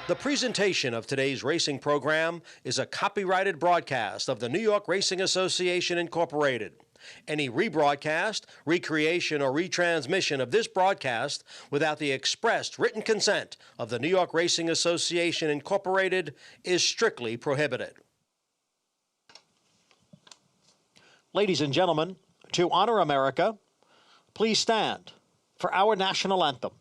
The presentation of today's racing program is a copyrighted broadcast of the New York Racing Association, Incorporated. Any rebroadcast, recreation, or retransmission of this broadcast without the expressed written consent of the New York Racing Association, Incorporated is strictly prohibited. Ladies and gentlemen, to honor America, please stand for our national anthem.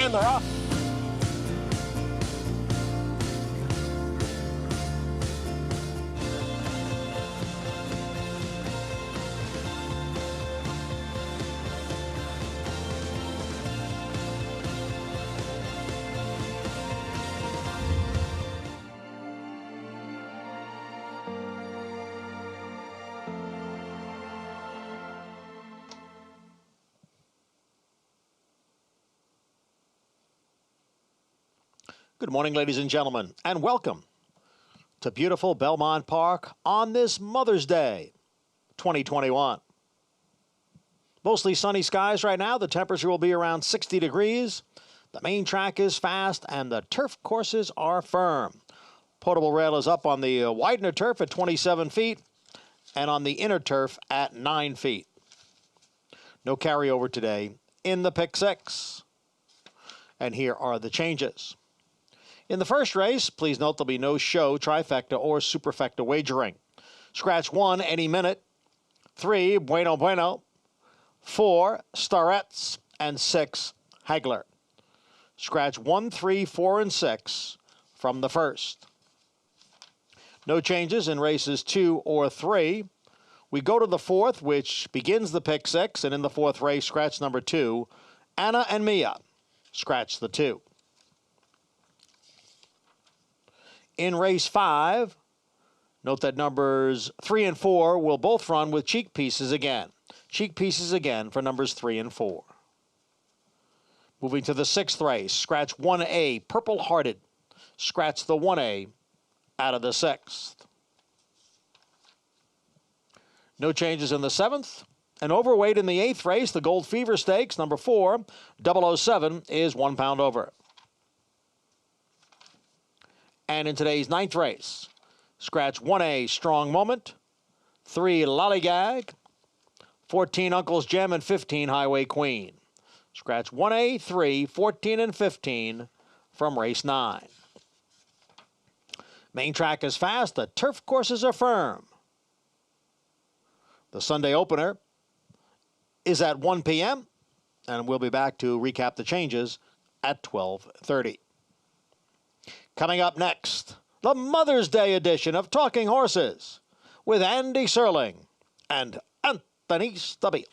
And they're off. Good morning, ladies and gentlemen, and welcome to beautiful Belmont Park on this Mother's Day, 2021. Mostly sunny skies right now. The temperature will be around 60 degrees. The main track is fast, and the turf courses are firm. Portable rail is up on the Widener turf at 27 feet and on the inner turf at 9 feet. No carryover today in the pick six. And here are the changes. In the first race, please note there'll be no show, trifecta, or superfecta wagering. Scratch 1, any minute. 3, Bueno Bueno. 4, Starets. And 6, Hagler. Scratch 1, 3, 4, and 6 from the first. No changes in races 2 or 3. We go to the fourth, which begins the pick six, and in the fourth race, scratch number 2, Anna and Mia. Scratch the 2. In race 5, note that numbers 3 and 4 will both run with cheek pieces again. Cheek pieces again for numbers 3 and 4. Moving to the sixth race, scratch 1A, Purple Hearted. Scratch the 1A out of the sixth. No changes in the seventh. An overweight in the eighth race, the Gold Fever Stakes, number 4, 007 is 1 pound over. And in today's ninth race, scratch 1A, Strong Moment, 3, Lollygag, 14, Uncle's Gem, and 15, Highway Queen. Scratch 1A, 3, 14, and 15 from race 9. Main track is fast. The turf courses are firm. The Sunday opener is at 1 p.m., and we'll be back to recap the changes at 12:30. Coming up next, the Mother's Day edition of Talking Horses with Andy Serling and Anthony Stabile.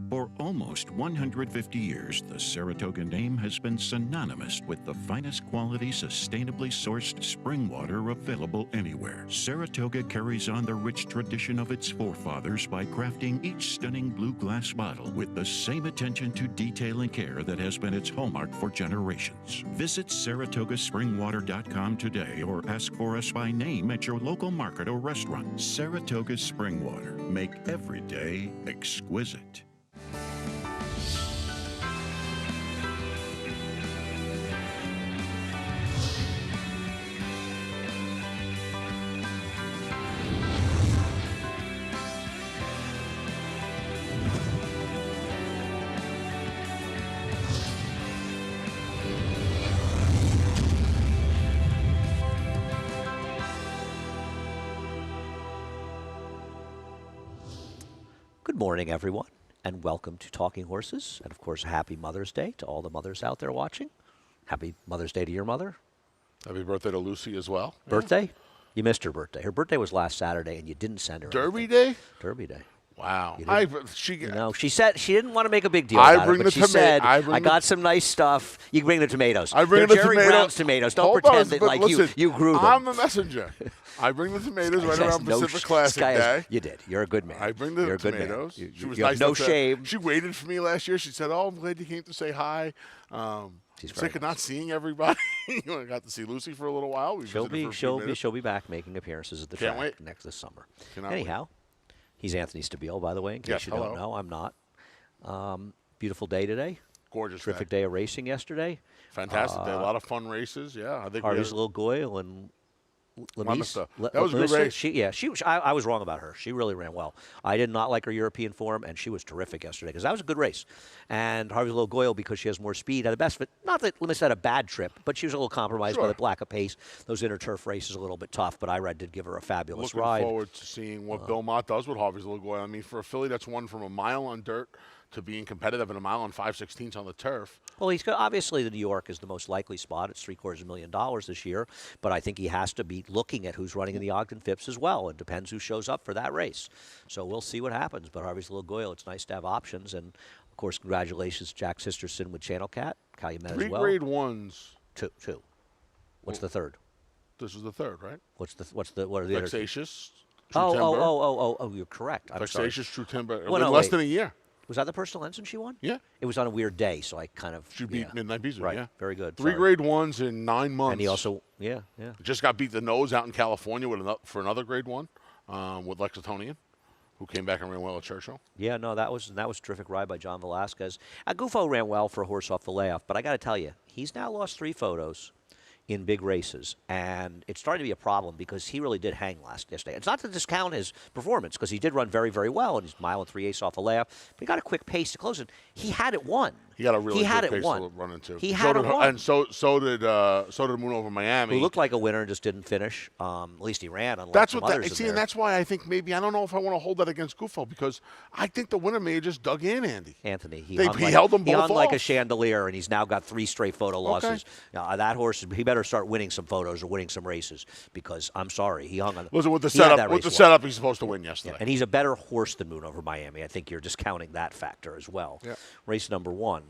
For almost 150 years, the Saratoga name has been synonymous with the finest quality, sustainably sourced spring water available anywhere. Saratoga carries on the rich tradition of its forefathers by crafting each stunning blue glass bottle with the same attention to detail and care that has been its hallmark for generations. Visit SaratogaSpringwater.com today or ask for us by name at your local market or restaurant. Saratoga Spring Water. Make every day exquisite. Good morning, everyone, and welcome to Talking Horses. And, of course, happy Mother's Day to all the mothers out there watching. Happy Mother's Day to your mother. Happy birthday to Lucy as well. Birthday? Yeah. You missed her birthday. Her birthday was last Saturday, and you didn't send her Derby anything. Day? Derby Day. Wow. She said she didn't want to make a big deal about it, but she said, I got some nice stuff. You can bring the tomatoes. I bring the Jerry tomatoes. Brown's tomatoes. Don't pretend that like listen, you grew them. I'm the messenger. I bring the tomatoes right around Pacific Classic Day. You did. You're a good man. I bring the You're tomatoes. She was nice. No shame. She waited for me last year. She said, "Oh, I'm glad you came to say hi." She's sick of not seeing everybody. I got to see Lucy for a little while. She'll be back making appearances at the track next this summer. Anyhow. He's Anthony Stabile, by the way, in case you don't know. I'm not. Beautiful day today. Gorgeous Terrific day of racing yesterday. Fantastic day. A lot of fun races. Yeah, I think Harvey's Little Goyle and Lemise. That was a good race. I was wrong about her. She really ran well. I did not like her European form, and she was terrific yesterday because that was a good race. And Harvey's Little Goyle, because she has more speed, had the best of it. Not that Lemise had a bad trip, but she was a little compromised by the lack of pace. Those interturf races a little bit tough, but Irad did give her a fabulous ride. Looking forward to seeing what Bill Mott does with Harvey's Little Goyle. I mean, for a filly that's won from a mile on dirt to being competitive in a mile and 5/16 on the turf. Well, he's obviously the New York is the most likely spot. It's $750,000 this year, but I think he has to be looking at who's running in the Ogden Phipps as well. It depends who shows up for that race. So we'll see what happens. But Harvey's Little Goyle, it's nice to have options. And, of course, congratulations to Jack Sisterson with Channel Cat. Calumet as well. 3 grade ones. Two. What's the third? This is the third, right? What are the Vexatious. Oh, you're correct. Vexatious, True Timber. Well, less than a year. Was that the personal ensign she won? Yeah. It was on a weird day, so I kind of... She beat Midnight Beezer, right. Yeah. Very good. 3 grade ones in 9 months. And he also, just got beat the nose out in California for another grade one with Lexingtonian, who came back and ran well at Churchill. Yeah, no, that was a terrific ride by John Velasquez. Gufo ran well for a horse off the layoff, but I got to tell you, he's now lost 3 photos in big races, and it's starting to be a problem because he really did hang yesterday. It's not to discount his performance because he did run very, very well, and he's mile and 3/8 off a layup, but he got a quick pace to close it. He had it won. He got a really good pace to run into. He had it won. And so did Moon over Miami. Who looked like a winner and just didn't finish. At least he ran, unlike that's some what others and that's why I think maybe, I don't know if I want to hold that against Gufo because I think the winner may have just dug in, Andy. Anthony, he held them both hung like a off. chandelier, and he's now got 3 straight photo losses. That horse, he better start winning some photos or winning some races because I'm sorry, he hung on. Listen, with the setup, he's supposed to win yesterday. Yeah, and he's a better horse than Moon over Miami. I think you're discounting that factor as well. Yeah. Race number 1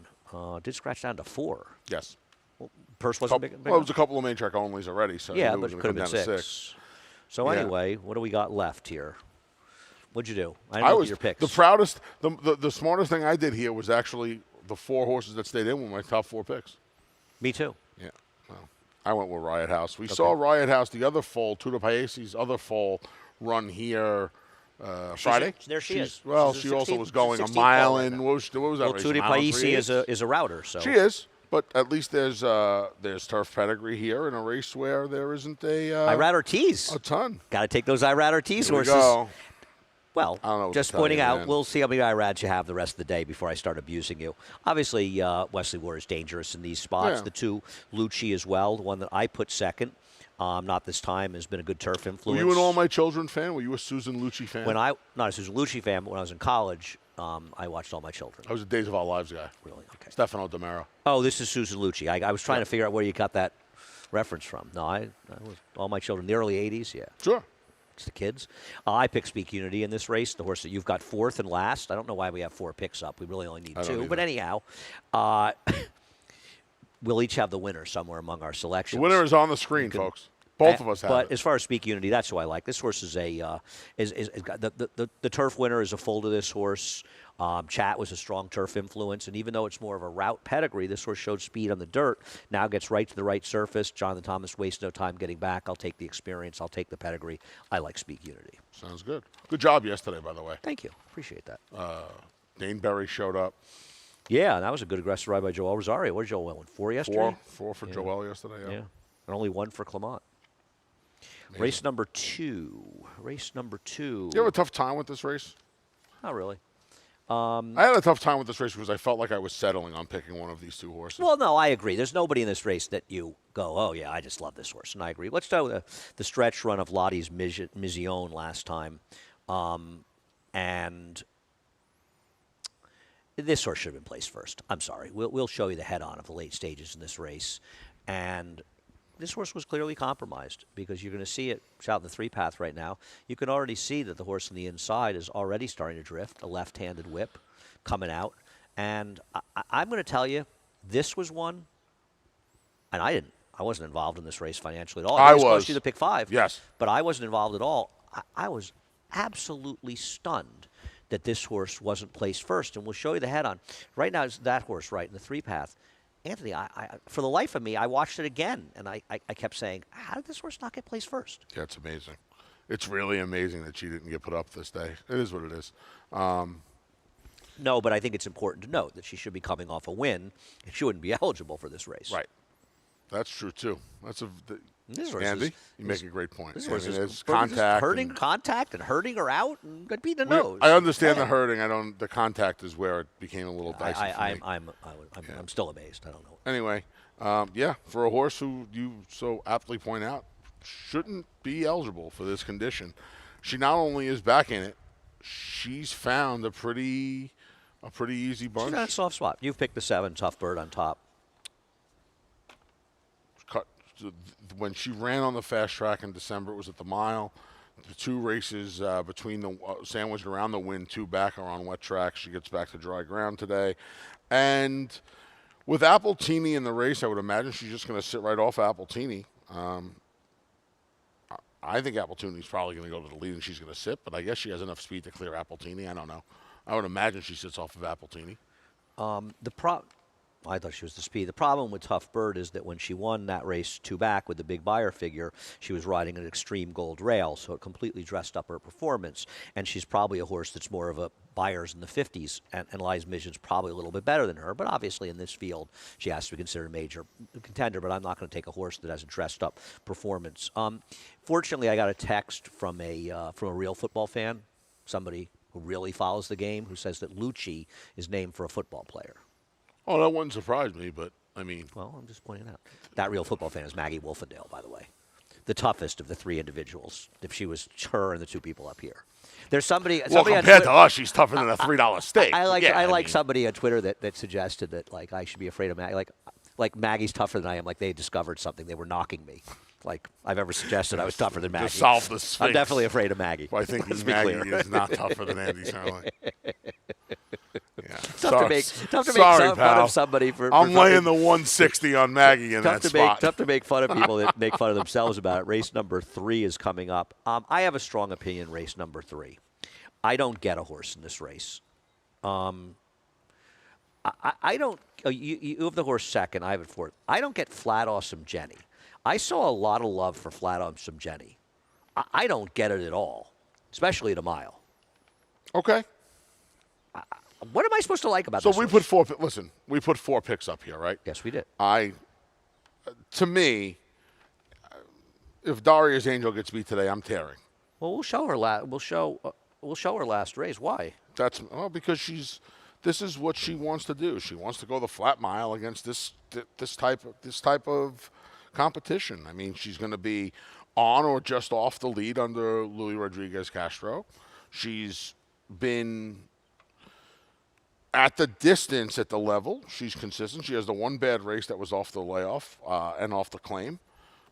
did scratch down to 4. Yes. Well, purse wasn't big. Well, it was a couple of main track onlys already, so yeah, it but was it could have been 6. So anyway, what do we got left here? What'd you do? I was your picks. The proudest, the smartest thing I did here was actually the 4 horses that stayed in were my top 4 picks. Me too. Yeah. Well, I went with Riot House. We saw Riot House, the other foal, Tudor Paesi's other foal, run here Friday. There she is. Well, she also was going a mile in. What was that race? Well, Tudor Paesi is a router. So she is. But at least there's turf pedigree here in a race where there isn't a Irad Ortiz. A ton. Got to take those Irad Ortiz horses. Go. Well, I don't know just pointing out, we'll see how many Irads you have the rest of the day before I start abusing you. Obviously, Wesley Ward is dangerous in these spots. Yeah. The 2, Lucci as well, the one that I put second. Not this time, has been a good turf influence. Were you an All My Children fan? Were you a Susan Lucci fan? Not a Susan Lucci fan, but when I was in college, I watched All My Children. I was a Days of Our Lives guy. Really? Okay. Stefano Demero. Oh, this is Susan Lucci. I was trying to figure out where you got that reference from. No, I was All My Children, the early 80s, yeah. Sure. likes the kids. I picked Speak Unity in this race, the horse that you've got fourth and last. I don't know why we have 4 picks up. We really only need 2. But anyhow, we'll each have the winner somewhere among our selections. The winner is on the screen, folks. Both of us have But it. as far as Speak Unity, that's who I like. This horse is the turf winner is a foal to this horse. Chat was a strong turf influence, and even though it's more of a route pedigree, this horse showed speed on the dirt. Now gets right to the right surface. Jonathan Thomas wastes no time getting back. I'll take the experience. I'll take the pedigree. I like Speak Unity. Sounds good. Good job yesterday, by the way. Thank you. Appreciate that. Dane Berry showed up. Yeah, that was a good aggressive ride by Joel Rosario. What did Joel win? 4 yesterday? 4 for Joel yesterday, Yeah. And only 1 for Clement. Amazing. Race number 2. You have a tough time with this race? Not really. I had a tough time with this race because I felt like I was settling on picking one of these 2 horses. Well, no, I agree. There's nobody in this race that you go, oh, yeah, I just love this horse. And I agree. Let's start with the stretch run of Lottie's Mizion last time. And this horse should have been placed first. I'm sorry. We'll show you the head-on of the late stages in this race. And this horse was clearly compromised because you're going to see it. It's out in the 3-path right now. You can already see that the horse on the inside is already starting to drift, a left-handed whip coming out. And I'm going to tell you, this was one, and I wasn't involved in this race financially at all. I was. was. To the pick 5. Yes. But I wasn't involved at all. I was absolutely stunned that this horse wasn't placed first. And we'll show you the head-on. Right now, it's that horse right in the 3-path. Anthony, I for the life of me, I watched it again, and I kept saying, how did this horse not get placed first? Yeah, it's amazing. It's really amazing that she didn't get put up this day. It is what it is. No, but I think it's important to note that she should be coming off a win, and she wouldn't be eligible for this race. Right. That's true, too. This horse Andy, is, you make a great point. This horse there's contact, contact. and hurting her out, and could be the nose. I understand the hurting. The contact is where it became a little dicey for me. I'm still amazed. I don't know. Anyway, for a horse who you so aptly point out shouldn't be eligible for this condition, she not only is back in it, she's found a pretty easy bunch. She's got a soft spot. You've picked the 7, Tough Bird on top. When she ran on the fast track in December, it was at the mile. The 2 races between the sandwiched around the win, 2 back are on wet track. She gets back to dry ground today. And with Appletini in the race, I would imagine she's just going to sit right off Appletini. I think Appletini's probably going to go to the lead and she's going to sit, but I guess she has enough speed to clear Appletini. I don't know. I would imagine she sits off of Appletini. I thought she was the speed. The problem with Tough Bird is that when she won that race 2 back with the big buyer figure, she was riding an extreme gold rail, so it completely dressed up her performance. And she's probably a horse that's more of a buyers in the 50s, and Lies Mission's probably a little bit better than her. But obviously in this field, she has to be considered a major contender, but I'm not going to take a horse that has a dressed up performance. Fortunately, I got a text from a real football fan, somebody who really follows the game, who says that Lucci is named for a football player. Oh, that wouldn't surprise me, but, I mean. Well, I'm just pointing out. That real football fan is Maggie Wolfendale, by the way. The toughest of the 3 individuals, if she was her and the 2 people up here. There's somebody compared to us, she's tougher than a $3 steak. I like somebody on Twitter that suggested that, like, I should be afraid of Maggie. Like Maggie's tougher than I am. Like, they discovered something. They were knocking me. Like, I've ever suggested I was tougher than Maggie. To solve the Sphinx. I'm definitely afraid of Maggie. Well, I think Maggie is not tougher than Andy Sarley. Yeah. Tough to make fun of somebody for I'm laying the 160 on Maggie in that spot. Tough to make fun of people that make fun of themselves about it. Race number 3 is coming up. I have a strong opinion. Race number 3. I don't get a horse in this race. I don't. You have the horse second. I have it fourth. I don't get Flat Awesome Jenny. I saw a lot of love for Flat Awesome Jenny. I don't get it at all, especially at a mile. Okay. What am I supposed to like about so this? So we put 4. Listen, we put 4 picks up here, right? Yes, we did. To me, if Daria's Angel gets beat today, I'm tearing. Well, we'll show her. We'll show her last race. Why? Because this is what she wants to do. She wants to go the flat mile against this type of competition. I mean, she's going to be on or just off the lead under Luis Rodriguez Castro. She's been at the distance at the level. She's consistent. She has the one bad race that was off the layoff and off the claim.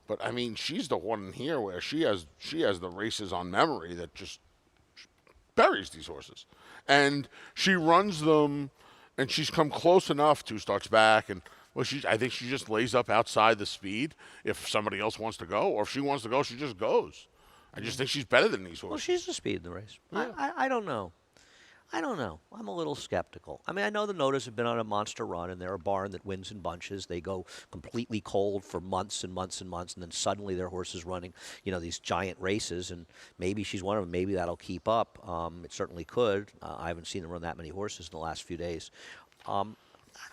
But I mean, she's the one in here where she has the races on memory that just buries these horses, and she runs them, and she's come close enough. 2 starts back, and I think she just lays up outside the speed if somebody else wants to go, or if she wants to go, she just goes. I just think she's better than these horses. Well, she's the speed in the race. Yeah. I don't know. I don't know. I'm a little skeptical. I mean, I know the Notas have been on a monster run, and they're a barn that wins in bunches. They go completely cold for months and months and months, and then suddenly their horse is running, these giant races, and maybe she's one of them. Maybe that'll keep up. It certainly could. I haven't seen them run that many horses in the last few days. I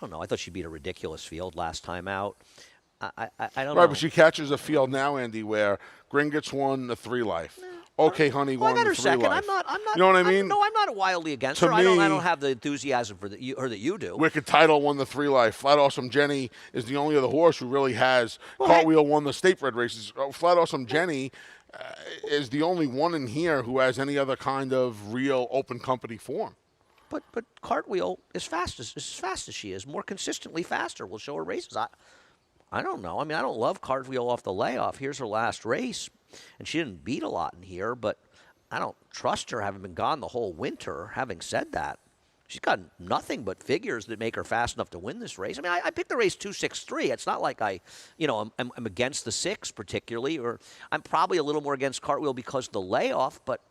don't know. I thought she beat a ridiculous field last time out. I don't know. Right, but she catches a field now, Andy, where Gringotts won the 3 life. Okay, honey, well, won the 3 second. life. I'm not. You know what I mean? No, I'm not wildly against her. I don't have the enthusiasm for her that you do. Wicked Title won the 3 life. Flat Awesome Jenny is the only other horse who really has. Cartwheel won the state bred races. Flat Awesome Jenny is the only one in here who has any other kind of real open company form. But Cartwheel is fast as she is, more consistently faster. We'll show her races. I don't know. I mean, I don't love Cartwheel off the layoff. Here's her last race, and she didn't beat a lot in here, but I don't trust her, having been gone the whole winter. Having said that, she's got nothing but figures that make her fast enough to win this race. I mean, I picked the race 2-6-3. It's not like I'm against the 6 particularly, or I'm probably a little more against Cartwheel because of the layoff, but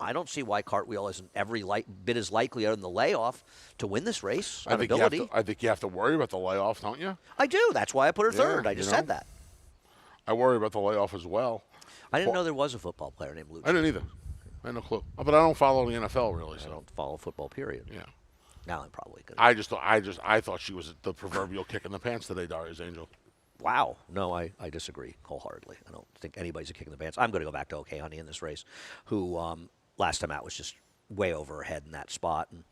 I don't see why Cartwheel isn't every bit as likely other than the layoff to win this race. I think you have to worry about the layoff, don't you? I do. That's why I put her third. I just said that. I worry about the layoff as well. I didn't know there was a football player named Lucian. I didn't either. I had no clue. But I don't follow the NFL really. So. I don't follow football, period. Yeah. Now I'm probably good. I thought she was the proverbial kick in the pants today, Darius Angel. Wow. No, I disagree wholeheartedly. I don't think anybody's a kick in the pants. I'm going to go back to OK Honey in this race, who last time out was just way over her head in that spot. And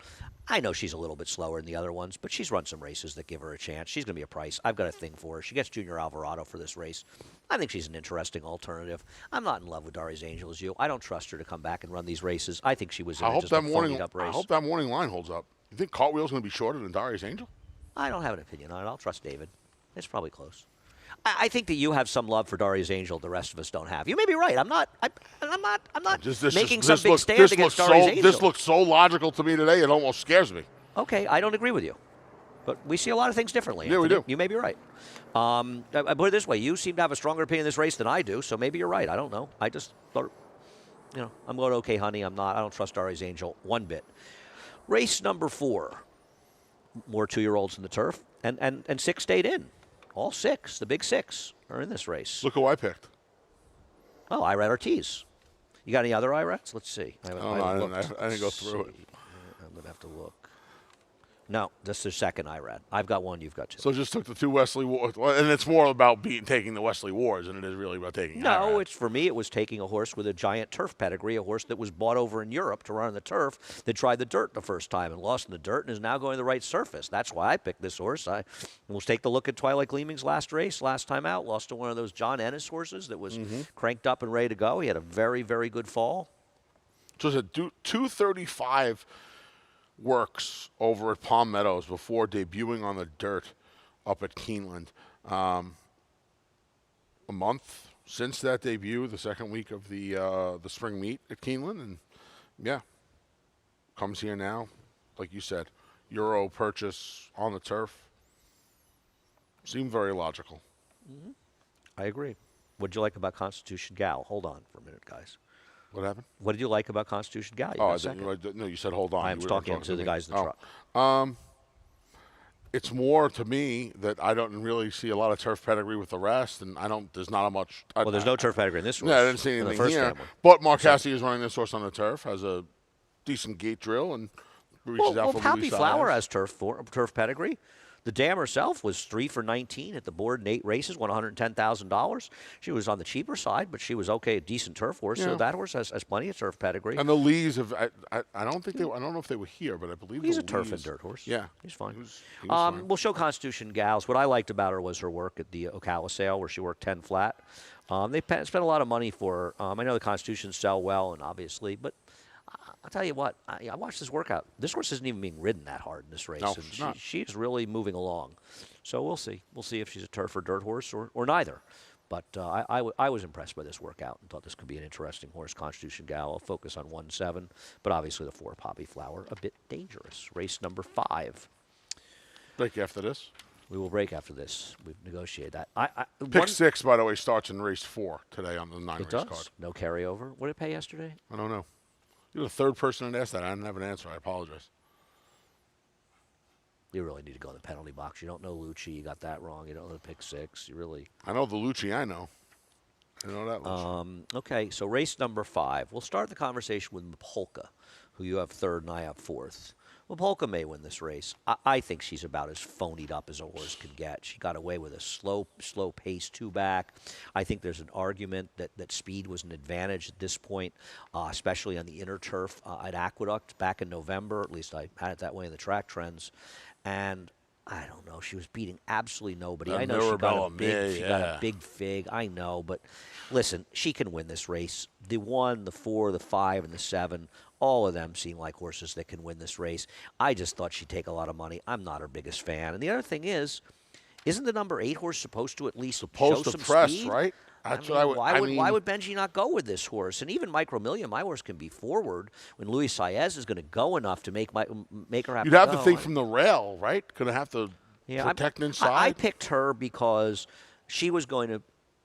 I know she's a little bit slower than the other ones, but she's run some races that give her a chance. She's going to be a price. I've got a thing for her. She gets Junior Alvarado for this race. I think she's an interesting alternative. I'm not in love with Darius Angel as you. I don't trust her to come back and run these races. I think she was in just a phonied-up race. I hope that morning line holds up. You think Cartwheel's going to be shorter than Darius Angel? I don't have an opinion on it. I'll trust David. It's probably close. I think that you have some love for Darius Angel the rest of us don't have. You may be right. I'm not making some big stand against Darius Angel. This looks so logical to me today, it almost scares me. Okay, I don't agree with you. But we see a lot of things differently. Yeah, Anthony. we do. You may be right. I put it this way. You seem to have a stronger opinion of this race than I do, so maybe you're right. I don't know. I just thought, I'm going OK, honey. I'm not. I don't trust Darius Angel one bit. Race number 4. More 2-year-olds in the turf, and 6 stayed in. All 6, the big 6, are in this race. Look who I picked. Oh, Irad Ortiz. You got any other Irads? Let's see. I didn't go through it. I'm going to have to look. No, this is the second Irad. I've got one, you've got 2. So just took the 2 Wesley Wards. And it's more about taking the Wesley Wards than it is really about taking Irad. For me, it was taking a horse with a giant turf pedigree, a horse that was bought over in Europe to run on the turf, that tried the dirt the first time and lost in the dirt and is now going to the right surface. That's why I picked this horse. We'll take the look at Twilight Gleaming's last race, last time out. Lost to one of those John Ennis horses that was cranked up and ready to go. He had a very, very good fall. So it's a 235 works over at Palm Meadows before debuting on the dirt up at Keeneland. A month since that debut, the second week of the spring meet at Keeneland, and comes here now, like you said, Euro purchase on the turf. Seemed very logical. I agree. What did you like about Constitution Gal? Hold on for a minute, guys. What happened? What did you like about Constitution Gal? No, you said hold on. I'm talking to the guys in the truck. It's more to me that I don't really see a lot of turf pedigree with the rest, and there's not a much. Well, there's no turf pedigree in this race. Yeah, I didn't see anything here. Family. But Marcassi is running this horse on the turf, has a decent gate drill, and reaches out for Happy Louis Flower Saez. has turf pedigree. The dam herself was 3 for 19 at the board in 8 races, won $110,000. She was on the cheaper side, but she was okay, a decent turf horse. Yeah. So that horse has plenty of turf pedigree. And the Lees have, I don't know if they were here, but I believe he's a turf and dirt horse. Yeah, he's fine. He was fine. We'll show Constitution Gals. What I liked about her was her work at the Ocala sale, where she worked 10 flat. They spent a lot of money for her. I know the Constitutions sell well, and obviously, but I'll tell you what, I watched this workout. This horse isn't even being ridden that hard in this race. No, she is really moving along. So we'll see. We'll see if she's a turf or dirt horse or neither. But I was impressed by this workout and thought this could be an interesting horse. Constitution Gal, I'll focus on 1-7, but obviously the 4 Poppy Flower, a bit dangerous. Race number 5. Break after this. We will break after this. We've negotiated that. Pick 6, by the way, starts in race 4 today on the 9-race It does. card. No carryover. What did it pay yesterday? I don't know. You're the third person that asked that. I didn't have an answer. I apologize. You really need to go in the penalty box. You don't know Lucci. You got that wrong. You don't know the pick 6. You really. I know the Lucci. I know. I know that Lucci. Okay, so race number 5. We'll start the conversation with Mapolka, who you have 3rd and I have 4th. Mapolka may win this race. I think she's about as phonied up as a horse can get. She got away with a slow pace 2 back. I think there's an argument that speed was an advantage at this point, especially on the inner turf at Aqueduct back in November. At least I had it that way in the track trends. And I don't know. She was beating absolutely nobody. I know she got a big fig. I know, but listen, she can win this race. The 1, the 4, the 5, and the 7, all of them seem like horses that can win this race. I just thought she'd take a lot of money. I'm not her biggest fan. And the other thing is, isn't the number 8 horse supposed to at least show some press, speed? right? That's what I would. Why would Benji not go with this horse? And even Micro Million, my horse, can be forward when Luis Saez is going to go enough to make her have You'd to have go. to think from the rail, right? Going to have to protect inside. I picked her because she was going to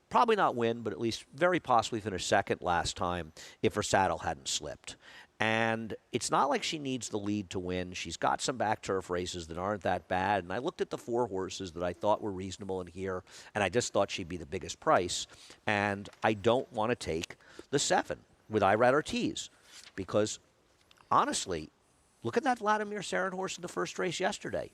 probably not win, but at least very possibly finish 2nd last time if her saddle hadn't slipped. And it's not like she needs the lead to win. She's got some back turf races that aren't that bad. And I looked at the 4 horses that I thought were reasonable in here, and I just thought she'd be the biggest price. And I don't want to take the 7 with Irad Ortiz because, honestly, look at that Vladimir Sarin horse in the first race yesterday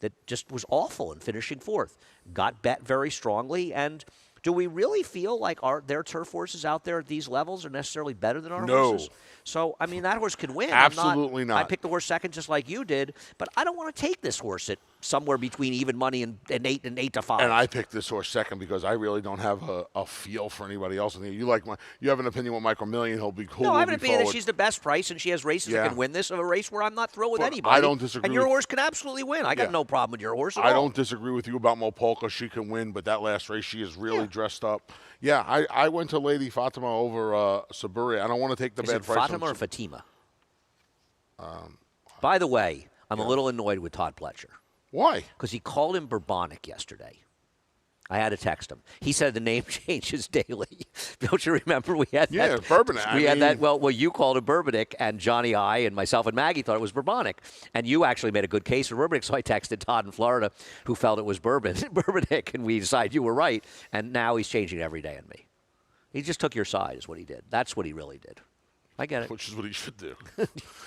that just was awful in finishing 4th. Got bet very strongly, and do we really feel like their turf horses out there at these levels are necessarily better than our horses? So, I mean, that horse could win. Absolutely not. I picked the horse 2nd just like you did, but I don't want to take this horse at somewhere between even money and 8 to 5. And I picked this horse 2nd because I really don't have a feel for anybody else in here. You have an opinion with Micro Million. No, I have an opinion that she's the best price, and she has races that can win this of a race where I'm not thrilled with anybody. I don't disagree. And your horse can absolutely win. I got no problem with your horse at all. I don't disagree with you about Mopolka. She can win, but that last race, she is really dressed up. Yeah, I went to Lady Fatima over Saburi. I don't want to take the bad price. Fatima or Fatima? By the way, I'm a little annoyed with Todd Pletcher. Why? Because he called him Bourbonic yesterday. I had to text him. He said the name changes daily. Don't you remember we had that? Yeah, Bourbonic. We had that. Well, you called it Bourbonic, and Johnny I and myself and Maggie thought it was Bourbonic. And you actually made a good case for Bourbonic, so I texted Todd in Florida, who felt it was Bourbonic, and we decided you were right. And now he's changing every day on me. He just took your side, is what he did. That's what he really did. I get it. Which is what he should do.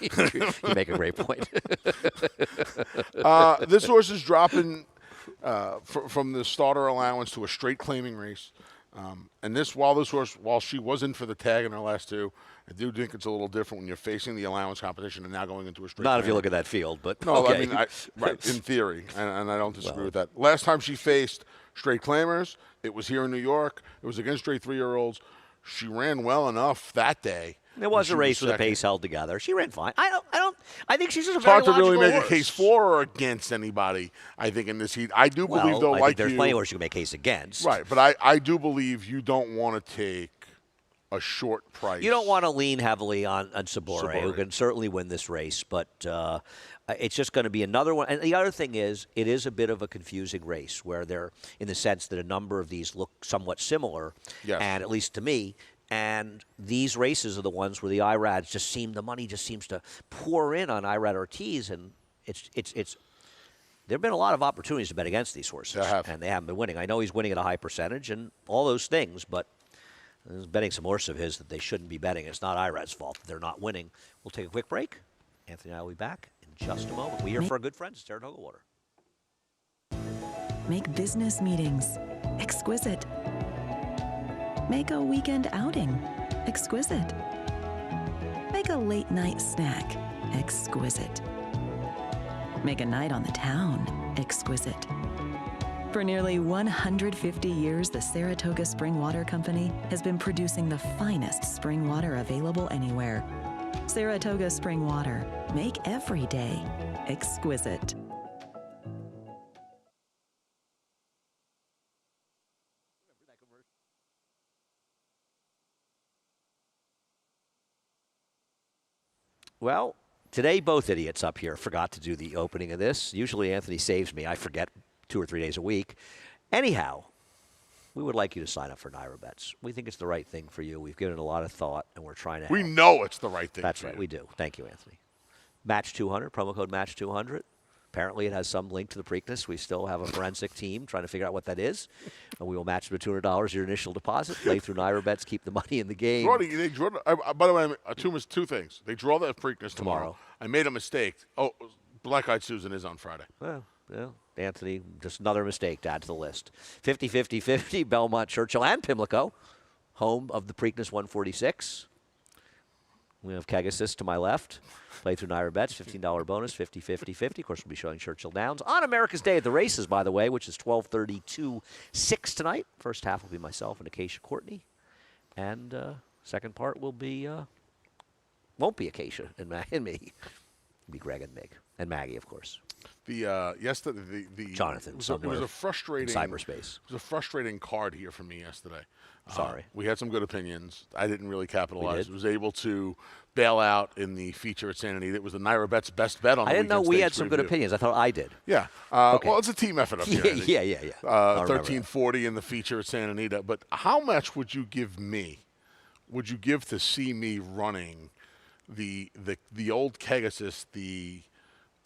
You make a great point. This horse is dropping from the starter allowance to a straight claiming race. And while she was in for the tag in her last 2, I do think it's a little different when you're facing the allowance competition and now going into a straight. Not if you look at that field, but no, okay. I mean, right, in theory, and I don't disagree with that. Last time she faced straight claimers, it was here in New York. It was against straight 3-year-olds. She ran well enough that day. It was a race with the pace held together. She ran fine. I think she's just a it's very hard to really make horse. a case for or against anybody, I think, in this heat. I do believe, though, I think there's plenty of horses you can make a case against. Right, but I do believe you don't want to take a short price. You don't want to lean heavily on Sabore, who can certainly win this race, but it's just going to be another one. And the other thing is, it is a bit of a confusing race where they're, in the sense that a number of these look somewhat similar, and at least to me. And these races are the ones where the IRADs the money just seems to pour in on Irad Ortiz, and it's there have been a lot of opportunities to bet against these horses, and they haven't been winning. I know he's winning at a high percentage and all those things, but there's betting some horse of his that they shouldn't be betting. It's not Irad's fault that they're not winning. We'll take a quick break. Anthony and I will be back in just a moment. We hear from our good friends at Saratoga Water. Make business meetings exquisite. Make a weekend outing exquisite. Make a late night snack exquisite. Make a night on the town exquisite. For nearly 150 years, the Saratoga Spring Water Company has been producing the finest spring water available anywhere. Saratoga Spring Water. Make every day exquisite. Well, today both idiots up here forgot to do the opening of this. Usually Anthony saves me. I forget 2 or 3 days a week. Anyhow, we would like you to sign up for Naira Bets. We think it's the right thing for you. We've given it a lot of thought, and we're trying to We help. know it's the right thing. That's for right, you. we do. Thank you, Anthony. Match 200, promo code Match 200. Apparently, it has some link to the Preakness. We still have a forensic team trying to figure out what that is. And we will match you with $200 your initial deposit. Play through Naira Bets, keep the money in the game. They draw, by the way, two things. They draw the Preakness tomorrow. Tomorrow. I made a mistake. Oh, Black Eyed Susan is on Friday. Well, Anthony, just another mistake to add to the list. 50-50-50, Belmont, Churchill, and Pimlico, home of the Preakness 146. We have Kegasis to my left. Play through Naira Bets, $15 bonus, 50-50-50. Of course, we'll be showing Churchill Downs on America's Day at the Races, by the way, which is 12:32:06 tonight. First half will be myself and Acacia Courtney. And second part will be, won't be Acacia and me. It'll be Greg and Mig. And Maggie, of course. Yesterday, Jonathan, it was a frustrating cyberspace. It was a frustrating card here for me yesterday. Sorry. We had some good opinions. I didn't really capitalize. did. Was able to bail out in the feature at Santa Anita. It was the Naira Bet's best bet on the I didn't know weekend we stakes had some good preview. opinions. I thought I did. Yeah. Okay. Well, it's a team effort up here. I think. Yeah. I remember that. 1340 in the feature at Santa Anita. But how much would you give me? Would you give to see me running the old Kegasis, the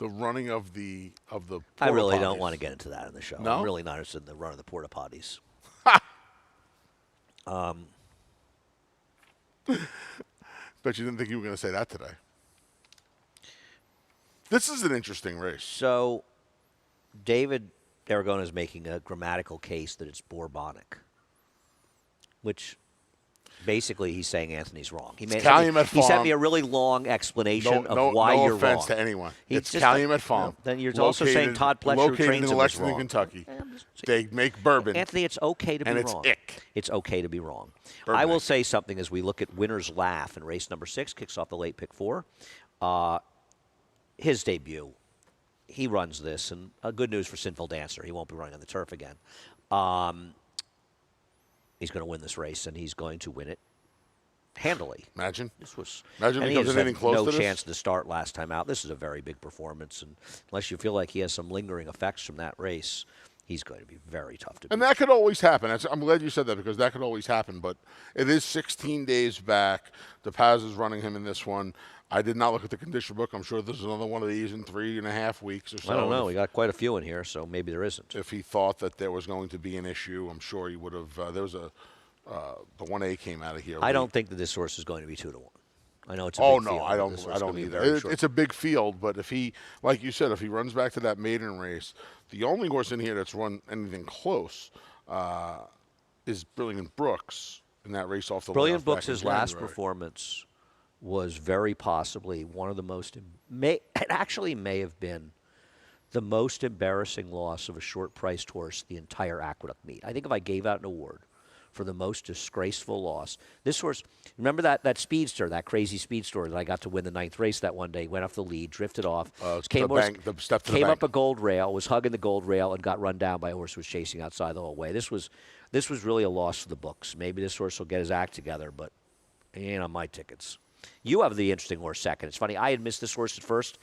running of the I really porta-potties? don't want to get into that in the show. No? I'm really not interested in the run of the porta potties. Bet you didn't think you were going to say that today. This is an interesting race. So, David Aragona is making a grammatical case that it's Bourbonic, which basically he's saying Anthony's wrong. He Calumet he sent Farm. me a really long explanation of why no you're offense wrong. to anyone. He's It's just Calumet Farm. Then you're also saying Todd Pletcher located trains in him was Lexington, wrong. Kentucky. Yeah, I'm just- They make bourbon. Anthony, it's okay to be And it's wrong. ick. It's okay to be wrong. Bourbon I will ick. say something as we look at winner's laugh in race number 6, kicks off the late pick 4. His debut, he runs this, and good news for Sinful Dancer. He won't be running on the turf again. He's going to win this race, and he's going to win it handily. Imagine. And Imagine if he he comes has in anything had close no to this. chance to start last time out. This is a very big performance, and unless you feel like he has some lingering effects from that race, he's going to be very tough to beat. And that could always happen. I'm glad you said that because that could always happen. But it is 16 days back. De Paz is running him in this one. I did not look at the condition book. I'm sure there's another one of these in 3.5 weeks or so. I don't know. We got quite a few in here, so maybe there isn't. If he thought that there was going to be an issue, I'm sure he would have. There was the 1A came out of here. I don't think that this horse is going to be 2-1. I know it's a Oh big no, field, I but don't. this I horse is don't gonna be either. very short. It's a big field, but if he, like you said, if he runs back to that maiden race, the only horse in here that's run anything close is Brilliant Brooks in that race off the Brilliant layoff Brooks' back in last January. performance was very possibly one of the most. It actually may have been the most embarrassing loss of a short-priced horse the entire Aqueduct meet. I think if I gave out an award for the most disgraceful loss, this horse. Remember that speedster, that crazy speedster that I got to win the 9th race that one day. Went off the lead, drifted off, the step to the came up bank. a gold rail, was hugging the gold rail, and got run down by a horse who was chasing outside the whole way. This was really a loss for the books. Maybe this horse will get his act together, but he ain't on my tickets. You have the interesting horse second. It's funny, I had missed this horse at first,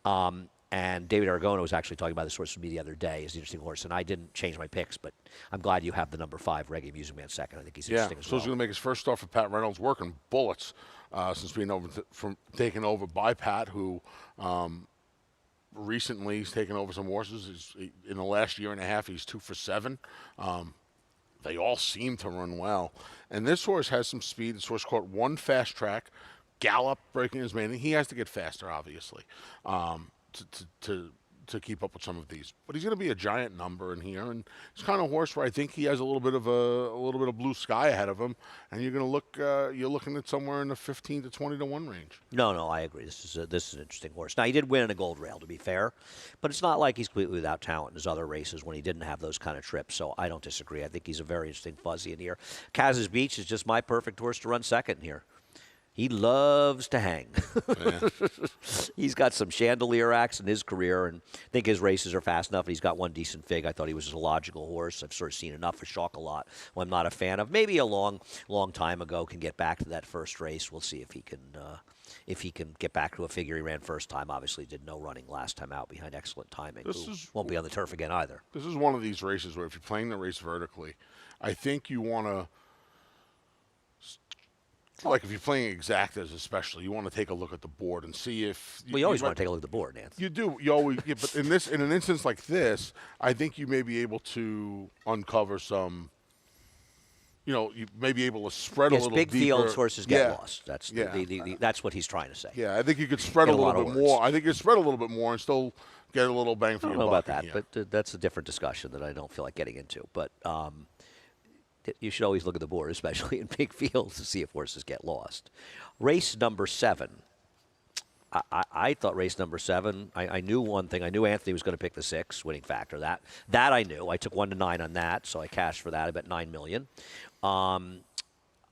and David Aragona was actually talking about this horse with me the other day as the interesting horse, and I didn't change my picks, but I'm glad you have the number 5 Reggae Music Man second. I think he's interesting as so well. he's going to make his first start for Pat Reynolds, working bullets since being taken over by Pat, who recently he's taken over some horses. In the last year and a half, he's 2 for 7. They all seem to run well, and this horse has some speed. This horse caught one fast track gallop breaking his maiden. He has to get faster, obviously, to keep up with some of these. But he's going to be a giant number in here, and it's kind of horse where I think he has a little bit of blue sky ahead of him. And you're going to look, you're looking at somewhere in the 15 to 20 to 1 range. No, I agree. This is an interesting horse. Now, he did win in a gold rail, to be fair, but it's not like he's completely without talent in his other races when he didn't have those kind of trips, so I don't disagree. I think he's a very interesting fuzzy in here. Kaz's Beach is just my perfect horse to run second in here. He loves to hang. Yeah. He's got some chandelier acts in his career, and I think his races are fast enough. He's got one decent fig. I thought he was a logical horse. I've sort of seen enough for Chocolat, who I'm not a fan of. Maybe a long time ago can get back to that first race. We'll see if he can get back to a figure he ran first time. Obviously did no running last time out behind excellent timing. Won't be on the turf again either. This is one of these races where if you're playing the race vertically, I think you want to, like if you're playing exactas especially, you want to take a look at the board and see if... You always want to take a look at the board, Nancy. You do. You always, yeah, but in an instance like this, I think you may be able to uncover some... you may be able to spread a little deeper. Yes, big fields horses get Yeah. lost. That's Yeah. that's what he's trying to say. Yeah, I think you could spread a In a lot little of bit words. more. I think you could spread a little bit more and still get a little bang for I your don't know buck. about that, Yeah. but that's a different discussion that I don't feel like getting into. But you should always look at the board, especially in big fields, to see if horses get lost. Race number 7. I thought race number 7, I knew one thing. I knew Anthony was going to pick the 6 winning factor. That I knew. I took 1 to 9 on that, so I cashed for that. I bet $9 million.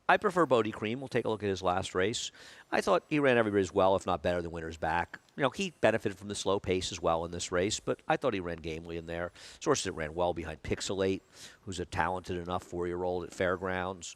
I prefer Bodie Cream. We'll take a look at his last race. I thought he ran every bit as well, if not better, than Winner's Back. He benefited from the slow pace as well in this race, but I thought he ran gamely in there. Sources that ran well behind Pixelate, who's a talented enough 4-year-old at Fairgrounds.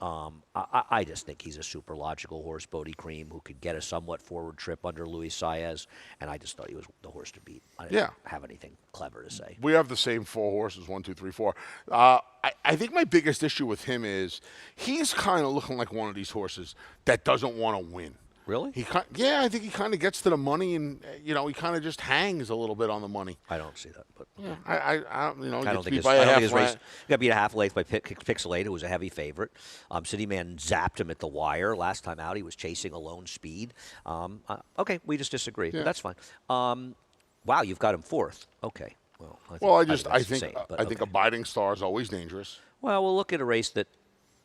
I just think he's a super logical horse, Bodie Cream, who could get a somewhat forward trip under Luis Saez, and I just thought he was the horse to beat. I didn't have anything clever to say. We have the same 4 horses, 1, 2, 3, 4. I think my biggest issue with him is he's kind of looking like one of these horses that doesn't want to win. Really? I think he kind of gets to the money, and he kind of just hangs a little bit on the money. I don't see that, but Yeah, I don't think his race got beat a half length by Pixelate, who was a heavy favorite. City Man zapped him at the wire last time out. He was chasing a lone speed. Okay, we just disagree. But that's fine. Wow, you've got him 4th. Okay. Well, I think Abiding Star is always dangerous. Well, we'll look at a race that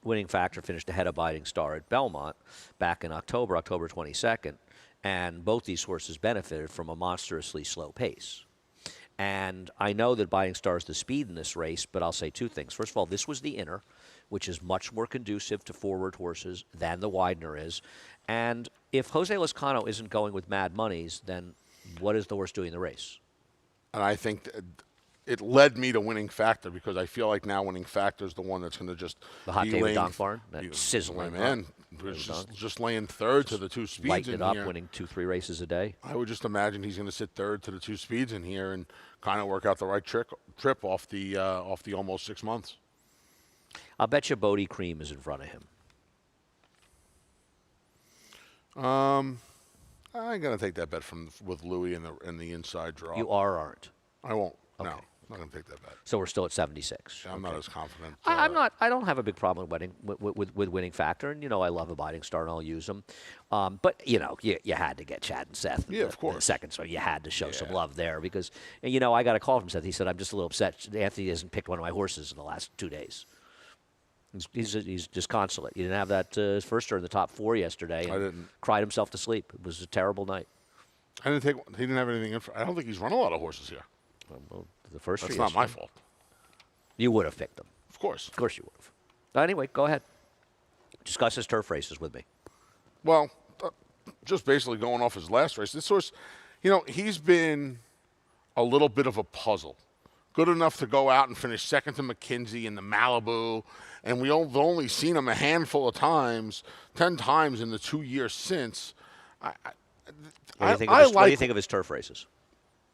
winning factor finished ahead of Abiding Star at Belmont back in October 22nd, and both these horses benefited from a monstrously slow pace. And I know that Abiding Star is the speed in this race, but I'll say 2 things. First of all, this was the inner, which is much more conducive to forward horses than the Widener is. And if Jose Lezcano isn't going with Mad Monies, then what is the horse doing in the race? And I think it led me to Winning Factor because I feel like now Winning Factor is the one that's going to just The hot be David laying, Donk barn, that sizzling man, just laying third to the 2 speeds lighting in it up, here. winning 2-3 races a day. I would just imagine he's going to sit third to the 2 speeds in here and kind of work out the right trip off the almost 6 months. I'll bet you Bodie Cream is in front of him. I'm going to take that bet with Louis in the inside draw. You are or aren't? I won't. Okay. No, I'm not going to take that bet. So we're still at 76. I'm not as confident. I'm not. I don't have a big problem with winning factor, and I love Abiding Star, and I'll use them. But you had to get Chad and Seth. Yeah, of course. The second, so you had to show some love there because I got a call from Seth. He said, "I'm just a little upset. Anthony hasn't picked one of my horses in the last 2 days." He's disconsolate. He didn't have that his first turn in the top 4 yesterday. I didn't. Cried himself to sleep. It was a terrible night. He didn't have anything in for. I don't think he's run a lot of horses here. Well, the first That's three not my yesterday. fault. You would have picked them. Of course. Of course you would have. Anyway, go ahead. Discuss his turf races with me. Well, just basically going off his last race, this horse, he's been a little bit of a puzzle. Good enough to go out and finish second to McKinsey in the Malibu, and we've only seen him a handful of times, 10 times in the 2 years since. What do you think of his turf races?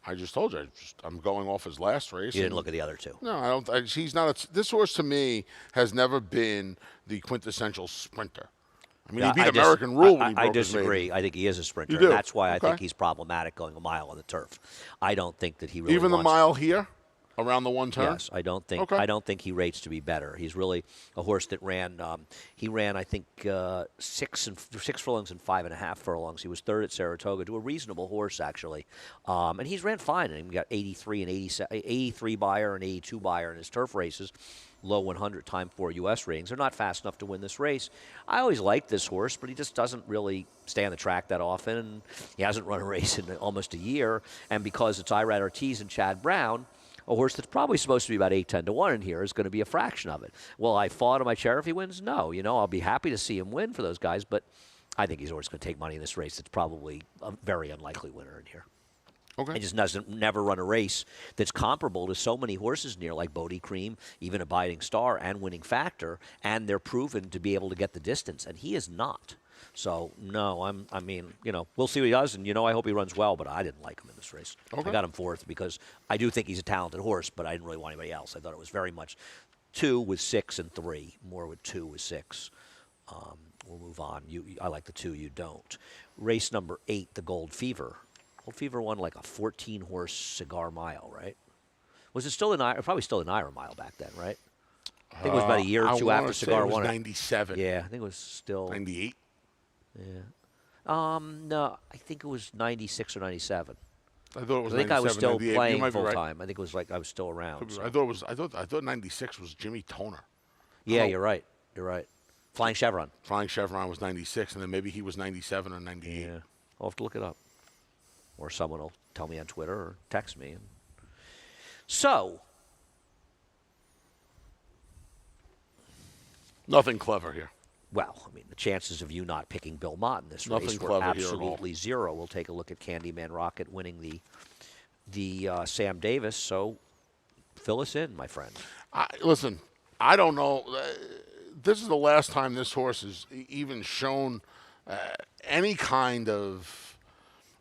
I just told you, I'm going off his last race. You didn't look at the other 2. No, I don't. He's not. This horse to me has never been the quintessential sprinter. I mean, he beat American Rule when he broke his disagree. maiden. I think he is a sprinter. You do? And that's why I Okay. think he's problematic going a mile on the turf. I don't think that he really Even the wants mile here, around the one turn. Yes, I don't think. Okay. I don't think he rates to be better. He's really a horse that ran. He ran, I think, 6 furlongs and 5.5 furlongs. He was third at Saratoga, to a reasonable horse actually, and he's ran fine. And he got 83 and 83 buyer and 82 buyer in his turf races. Low 100 time 4 U.S. ratings. They're not fast enough to win this race. I always liked this horse, but he just doesn't really stay on the track that often, and he hasn't run a race in almost a year. And because it's Irad Ortiz and Chad Brown, a horse that's probably supposed to be about 8-10 to 1 in here is going to be a fraction of it. Will I fall out of my chair if he wins? No. I'll be happy to see him win for those guys, but I think he's always going to take money in this race. It's probably a very unlikely winner in here. Okay. He just doesn't never run a race that's comparable to so many horses near, like Bodie Cream, even Abiding Star, and Winning Factor, and they're proven to be able to get the distance, and he is not. So no, I mean, we'll see what he does, and I hope he runs well, but I didn't like him in this race. Okay. I got him fourth because I do think he's a talented horse, but I didn't really want anybody else. I thought it was very much 2 with 6 and 3, more with 2 with 6. We'll move on. I like the 2, you don't. Race number 8, the Gold Fever. Gold Fever won like a 14-horse Cigar Mile, right? Was it still probably still an Ira Mile back then, right? I think it was about a year or two after Cigar won it. 97. Yeah, I think it was still 98. Yeah. No, I think it was 96 or 97. I thought it was. I think I was still 98. playing full time. I think it was like I was still around. So. I thought 96 was Jimmy Toner. Yeah, you're right. You're right. Flying Chevron. Flying Chevron was 96, and then maybe he was 97 or 98. Yeah, I'll have to look it up, or someone will tell me on Twitter or text me. So, nothing clever here. Well, I mean, the chances of you not picking Bill Mott in this Nothing race were clever here at all. absolutely zero. We'll take a look at Candyman Rocket winning the Sam Davis. So, fill us in, my friend. Listen, I don't know. This is the last time this horse has even shown any kind of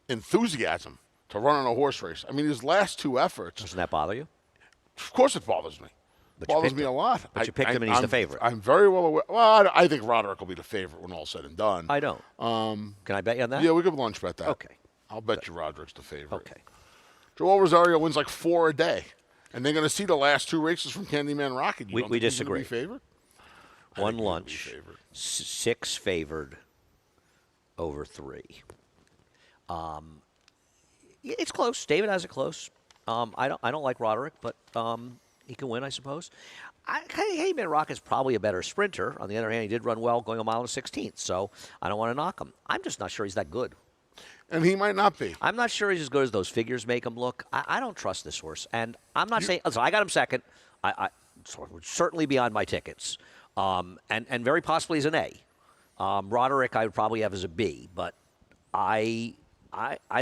enthusiasm to run in a horse race. I mean, his last 2 efforts. Doesn't that bother you? Of course it bothers me. But bothers me a lot. But you picked him, and he's the favorite. I'm very well aware. Well, I think Roderick will be the favorite when all's said and done. I don't. Can I bet you on that? Yeah, we could lunch bet that. Okay. I'll bet you Roderick's the favorite. Okay. Joel Rosario wins like 4 a day. And they're going to see the last 2 races from Candyman Rocket. We disagree. He's going to be favorite? One lunch, 6 favored over 3. It's close. David has it close. I don't like Roderick, but he can win, I suppose. Candyman Rocket's probably a better sprinter. On the other hand, he did run well going a mile and 16th, so I don't want to knock him. I'm just not sure he's that good. And he might not be. I'm not sure he's as good as those figures make him look. I don't trust this horse, and I'm not saying. Listen, I got him second. I would certainly be on my tickets. And very possibly as an A. Roderick I would probably have as a B, but I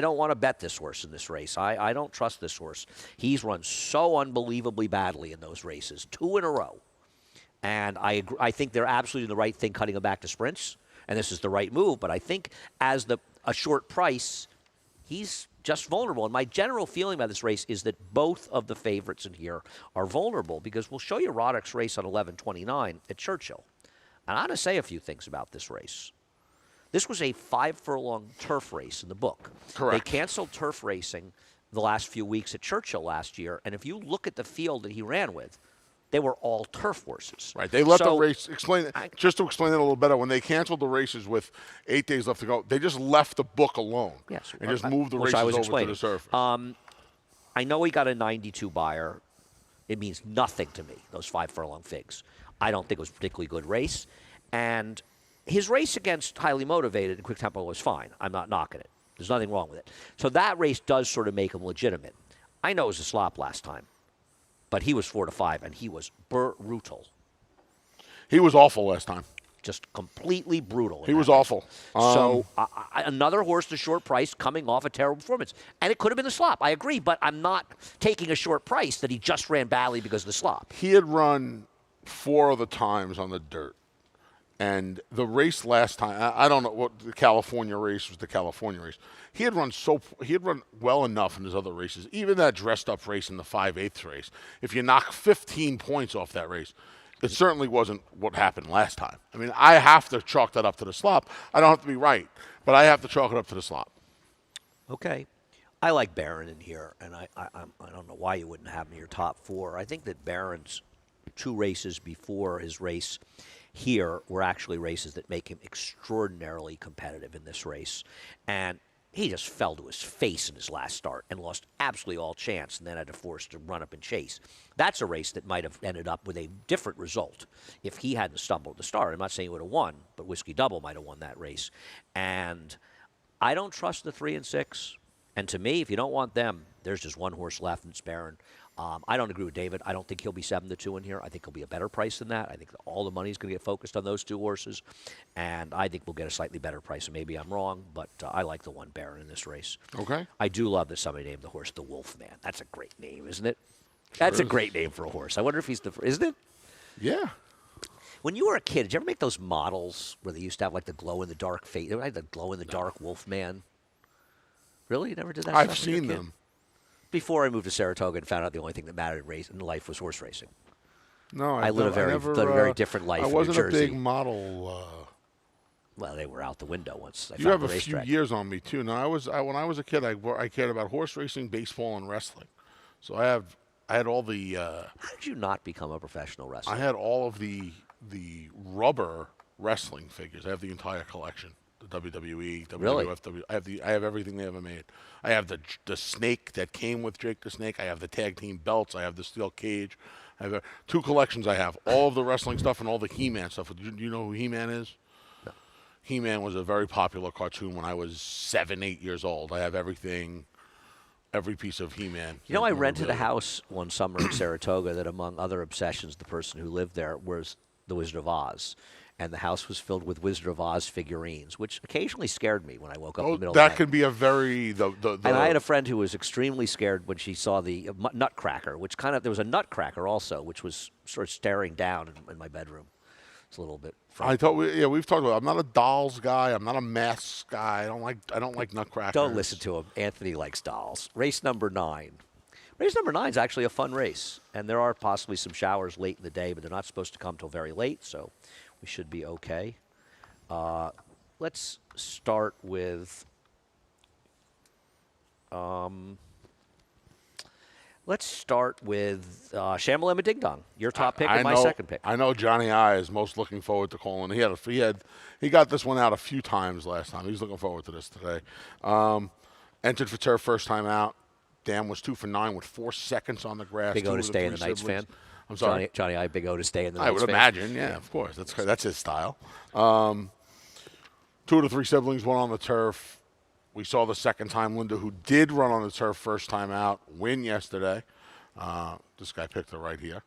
don't want to bet this horse in this race. I don't trust this horse. He's run so unbelievably badly in those races, 2 in a row. And I think they're absolutely the right thing cutting him back to sprints, and this is the right move, but I think as a short price, he's just vulnerable. And my general feeling about this race is that both of the favorites in here are vulnerable because we'll show you Roderick's race on 11:29 at Churchill. And I'm going to say a few things about this race. This was a 5-furlong turf race in the book. Correct. They canceled turf racing the last few weeks at Churchill last year, and if you look at the field that he ran with, they were all turf horses. Right. They let the race just to explain it a little better. When they canceled the races with 8 days left to go, they just left the book alone. Yes, and just moved the races over to the surface. I know he got a 92 buyer. It means nothing to me, those 5-furlong figs. I don't think it was a particularly good race. And his race against Highly Motivated and Quick Tempo was fine. I'm not knocking it. There's nothing wrong with it. So that race does sort of make him legitimate. I know it was a slop last time. But he was 4-5, and he was brutal. He was awful last time. Just completely brutal. He was awful. So another horse to short price coming off a terrible performance. And it could have been the slop. I agree, but I'm not taking a short price that he just ran badly because of the slop. He had run 4 other times on the dirt. And the race last time, I don't know what the California race was. The California race, he had run well enough in his other races. Even that dressed up race in the 5/8 race. If you knock 15 points off that race, it certainly wasn't what happened last time. I mean, I have to chalk that up to the slop. I don't have to be right, but I have to chalk it up to the slop. Okay, I like Barron in here, and I don't know why you wouldn't have him in your top 4. I think that Barron's 2 races before his race here were actually races that make him extraordinarily competitive in this race. And he just fell to his face in his last start and lost absolutely all chance and then had to force to run up and chase. That's a race that might have ended up with a different result if he hadn't stumbled at the start. I'm not saying he would have won, but Whiskey Double might have won that race. And I don't trust the 3 and 6. And to me, if you don't want them, There's just one horse left, and it's Baron. I don't agree with David. I don't think he'll be 7-2 in here. I think he'll be a better price than that. I think all the money is going to get focused on those 2 horses, and I think we'll get a slightly better price. And maybe I'm wrong, but I like the one Baron in this race. Okay. I do love that somebody named the horse the Wolfman. That's a great name, isn't it? That's a great name for a horse. I wonder if he's isn't it? Yeah. When you were a kid, did you ever make those models where they used to have like the glow-in-the-dark face? They had the glow-in-the-dark Wolfman. Really? You never did that I've stuff when you were seen a kid? them. Before I moved to Saratoga and found out the only thing that mattered in life was horse racing. No, I lived a very different life I in wasn't New a Jersey. big model. Well, they were out the window once. You have a few years on me too. Now, when I was a kid, I cared about horse racing, baseball, and wrestling. So I had all the. How did you not become a professional wrestler? I had all of the rubber wrestling figures. I have the entire collection. The WWE, Really? WWF, I have everything they ever made. I have the snake that came with Jake the Snake. I have the tag team belts. I have the steel cage. I have 2 collections. I have all of the wrestling stuff and all the He-Man stuff. Do you know who He-Man is? No. He-Man was a very popular cartoon when I was 7, 8 years old. I have everything, every piece of He-Man. You know, I rented a house one summer in Saratoga that, among other obsessions, the person who lived there was the Wizard of Oz. And the house was filled with Wizard of Oz figurines, which occasionally scared me when I woke up in the middle of the night. That could be a very And I had a friend who was extremely scared when she saw the Nutcracker, which there was a Nutcracker also, which was sort of staring down in my bedroom. It's a little bit. we've talked about. I'm not a dolls guy. I'm not a masks guy. I don't like Nutcrackers. Don't listen to him. Anthony likes dolls. Race number 9. Race number 9 is actually a fun race, and there are possibly some showers late in the day, but they're not supposed to come till very late, so we should be okay. Let's start with Shamalama Ding Dong. Your top pick and my second pick. I know Johnny I is most looking forward to calling. He got this one out a few times last time. He's looking forward to this today. Entered for turf first time out. Dan was 2 for 9 with 4 seconds on the grass. Big O to stay in the Knights fan. I'm sorry, Johnny I, Big O to stay in the I Knights would fan. imagine, yeah, of course. That's his style. 2 of the 3 siblings went on the turf. We saw the second time Linda, who did run on the turf first time out, win yesterday. This guy picked her right here.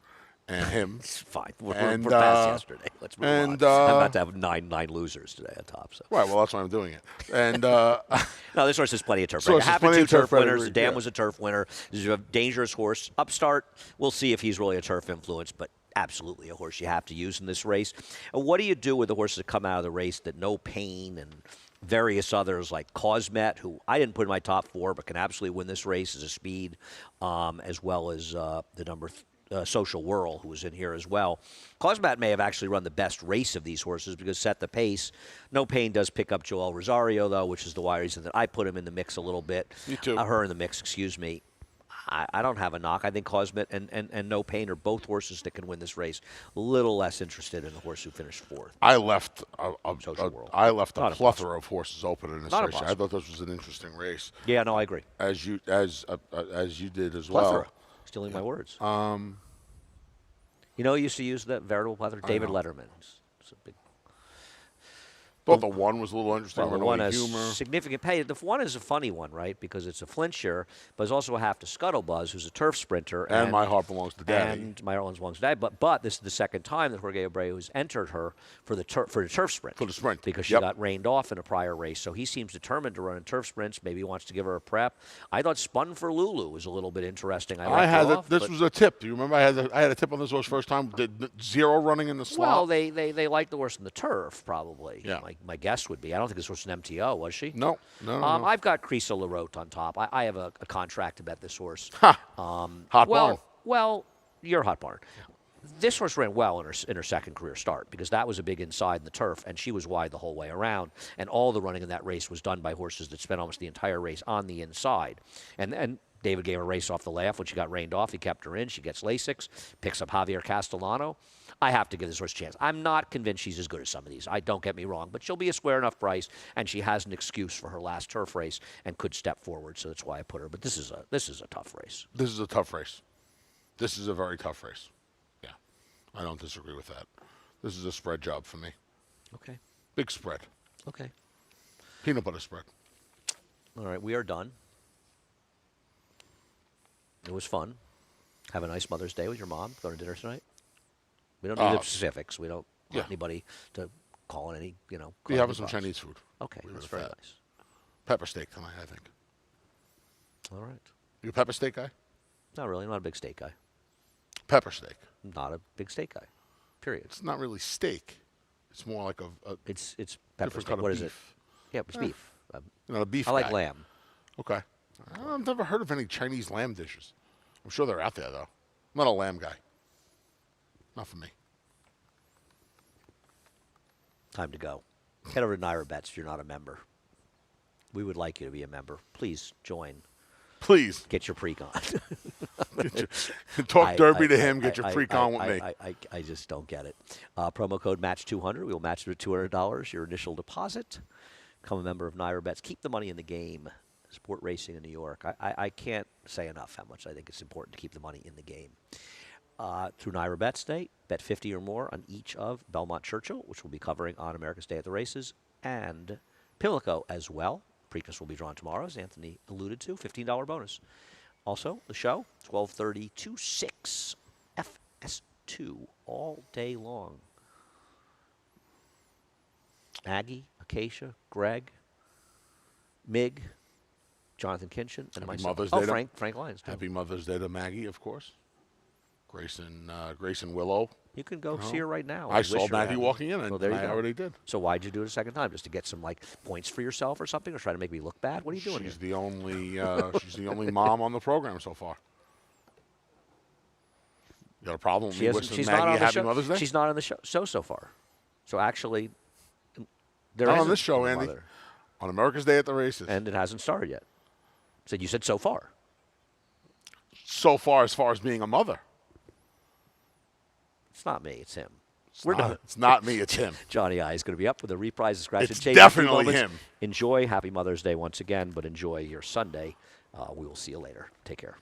And him. It's fine. We're past yesterday. Let's move on. I'm about to have nine losers today on top. So. Right, well, that's why I'm doing it. And no, this horse has plenty of turf. Right? Having 2 turf winners. The Dam was a turf winner. This is a dangerous horse. Upstart, we'll see if he's really a turf influence, but absolutely a horse you have to use in this race. And what do you do with the horses that come out of the race that No Pain and various others like Cosmet, who I didn't put in my top 4, but can absolutely win this race as a speed, as well as the number Social Whirl, who was in here as well. Cosmat may have actually run the best race of these horses because set the pace. No Pain does pick up Joel Rosario, though, which is the why reason that I put him in the mix a little bit. Me too. Her in the mix, excuse me. I don't have a knock. I think Cosmet and No Pain are both horses that can win this race. A little less interested in the horse who finished 4th. I left a plethora of horses open in this Not race. impossible. I thought this was an interesting race. Yeah, no, I agree. As you did as Plethora. well. Stealing my words. You know, who used to use the veritable plethora? David Letterman. It's a big. Thought the 1 was a little interesting. Well, the 1 has significant pay. The 1 is a funny one, right? Because it's a flincher, but it's also a half to Scuttlebuzz, who's a turf sprinter. And My Heart Belongs to Daddy. And My Heart Belongs to Daddy. But this is the second time that Jorge Abreu has entered her for the turf sprint. For the sprint. Because she got rained off in a prior race. So he seems determined to run in turf sprints. Maybe he wants to give her a prep. I thought Spun for Lulu was a little bit interesting. This was a tip. Do you remember I had a tip on this horse first time? Did 0 running in the slot? Well, they like the horse in the turf, probably. Yeah. My guess would be. I don't think this was an MTO, was she? No. I've got Crisa LaRote on top. I have a contract to bet this horse. Hot barn. Well, you're Hot Barn. This horse ran well in her second career start because that was a big inside in the turf, and she was wide the whole way around. And all the running in that race was done by horses that spent almost the entire race on the inside. And David gave her a race off the layoff when she got rained off. He kept her in. She gets Lasix, picks up Javier Castellano. I have to give this horse a chance. I'm not convinced she's as good as some of these. Don't get me wrong, but she'll be a square enough price, and she has an excuse for her last turf race and could step forward. So that's why I put her. But this is a tough race. This is a tough race. This is a very tough race. Yeah, I don't disagree with that. This is a spread job for me. Okay. Big spread. Okay. Peanut butter spread. All right, we are done. It was fun. Have a nice Mother's Day with your mom. Go to dinner tonight. We don't need the specifics. We don't want anybody to call in any, Be having some Chinese food. Okay, Leave that's it at very that. nice. Pepper steak tonight, I think. All right. You a pepper steak guy? Not really. Not a big steak guy. Pepper steak. Not a big steak guy. Period. It's not really steak. It's more like a It's pepper different steak. kind of What is it? beef. Yeah, it's beef. You're not a beef I like guy. lamb. Okay. I've never heard of any Chinese lamb dishes. I'm sure they're out there, though. I'm not a lamb guy. Not for me. Time to go. Head over to Naira Bets if you're not a member. We would like you to be a member. Please join. Please. Get your pre-con. Talk derby to him. Get your pre-con with me. I just don't get it. Promo code MATCH200. We will match it at $200. Your initial deposit. Become a member of Naira Bets. Keep the money in the game. Sport racing in New York. I can't say enough how much I think it's important to keep the money in the game. Through Naira Bets Day, bet 50 or more on each of Belmont Churchill, which we'll be covering on America's Day at the Races, and Pimlico as well. Preakness will be drawn tomorrow, as Anthony alluded to. $15 bonus. Also, the show, 12:30 to 6, FS2, all day long. Aggie, Acacia, Greg, Mig, Jonathan Kinchin, and Happy myself. Mother's Day to- Frank Lyons. Too. Happy Mother's Day to Maggie, of course. Grayson Willow. You can go see her right now. I and saw wish her Maggie happy. walking in, and Well, there you I go. already did. So why'd you do it a second time? Just to get some points for yourself or something, or try to make me look bad? What are you doing She's here? the only she's the only mom on the program so far. You got a problem with me wishing She's not Maggie on the Happy show. Mother's Day? She's not on the show so far. So actually, there Not on isn't this show, a Andy. mother. On America's Day at the Races. And it hasn't started yet. You said so far. So far as being a mother. It's not me. It's him. We're done. It's not me. It's him. Johnny I is going to be up with a reprise of Scratch It's and Chase. in a few definitely moments. him. Enjoy Happy Mother's Day once again, but enjoy your Sunday. We will see you later. Take care.